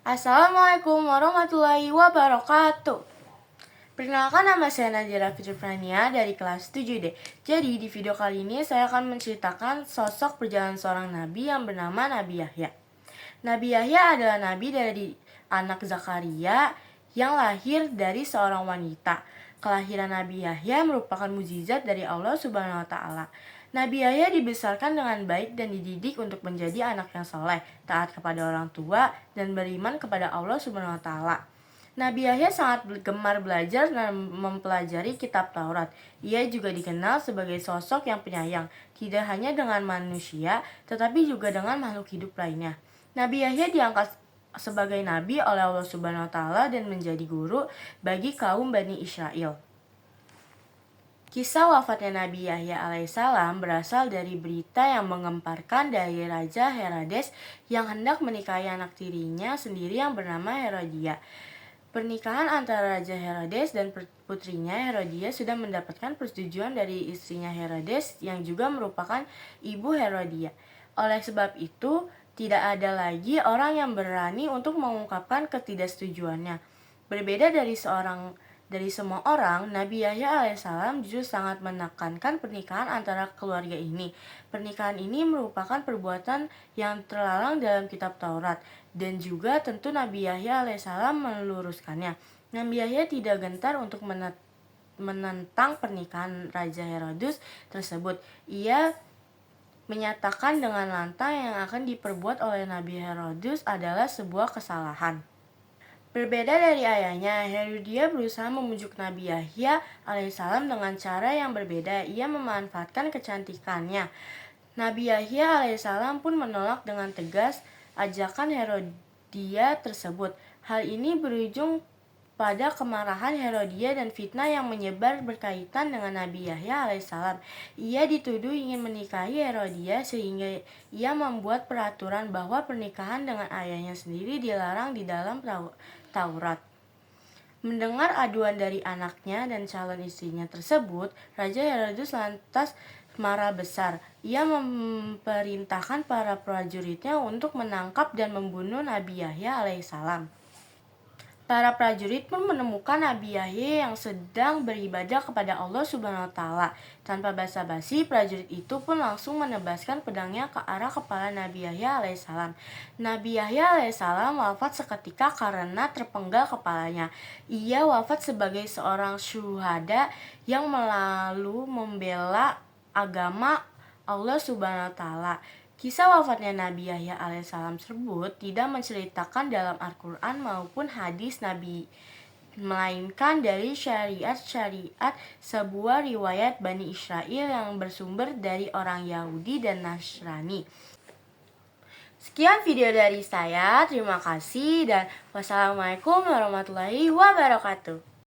Assalamualaikum warahmatullahi wabarakatuh. Perkenalkan, nama saya Najira Fitrania dari kelas 7D. Jadi di video kali ini saya akan menceritakan sosok perjalanan seorang nabi yang bernama Nabi Yahya. Nabi Yahya adalah nabi dari anak Zakaria yang lahir dari seorang wanita. Kelahiran Nabi Yahya merupakan mukjizat dari Allah Subhanahu wa taala. Nabi Yahya dibesarkan dengan baik dan dididik untuk menjadi anak yang soleh, taat kepada orang tua, dan beriman kepada Allah Subhanahu wa taala. Nabi Yahya sangat gemar belajar dan mempelajari kitab Taurat. Ia juga dikenal sebagai sosok yang penyayang, tidak hanya dengan manusia, tetapi juga dengan makhluk hidup lainnya. Nabi Yahya diangkat sebagai nabi oleh Allah Subhanahu wa taala dan menjadi guru bagi kaum Bani Israel. Kisah wafatnya Nabi Yahya alaihissalam berasal dari berita yang mengemparkan dari Raja Herodes yang hendak menikahi anak tirinya sendiri yang bernama Herodia. Pernikahan antara Raja Herodes dan putrinya Herodia sudah mendapatkan persetujuan dari istrinya Herodes yang juga merupakan ibu Herodia. Oleh sebab itu, tidak ada lagi orang yang berani untuk mengungkapkan ketidaksetujuannya. Berbeda dari semua orang, Nabi Yahya alaihissalam justru sangat menekankan pernikahan antara keluarga ini. Pernikahan ini merupakan perbuatan yang terlarang dalam kitab Taurat, dan juga tentu Nabi Yahya alaihissalam meluruskannya. Nabi Yahya tidak gentar untuk menentang pernikahan Raja Herodes tersebut. Ia menyatakan dengan lantang yang akan diperbuat oleh Nabi Herodes adalah sebuah kesalahan. Berbeda dari ayahnya, Herodia berusaha membujuk Nabi Yahya alaihissalam dengan cara yang berbeda. Ia memanfaatkan kecantikannya. Nabi Yahya alaihissalam pun menolak dengan tegas ajakan Herodia tersebut. Hal ini berujung pada kemarahan Herodia dan fitnah yang menyebar berkaitan dengan Nabi Yahya alaihissalam. Ia dituduh ingin menikahi Herodia sehingga ia membuat peraturan bahwa pernikahan dengan ayahnya sendiri dilarang di dalam Taurat. Mendengar aduan dari anaknya dan calon istrinya tersebut, Raja Herodes lantas marah besar. Ia memerintahkan para prajuritnya untuk menangkap dan membunuh Nabi Yahya alaihissalam. Para prajurit pun menemukan Nabi Yahya yang sedang beribadah kepada Allah Subhanahu wa taala. Tanpa basa-basi, prajurit itu pun langsung menebaskan pedangnya ke arah kepala Nabi Yahya alaihissalam. Nabi Yahya alaihissalam wafat seketika karena terpenggal kepalanya. Ia wafat sebagai seorang syuhada yang membela agama Allah Subhanahu wa taala. Kisah wafatnya Nabi Yahya alaihissalam tersebut tidak menceritakan dalam Al-Quran maupun hadis Nabi, melainkan dari syariat-syariat sebuah riwayat Bani Israel yang bersumber dari orang Yahudi dan Nasrani. Sekian video dari saya, terima kasih dan wassalamualaikum warahmatullahi wabarakatuh.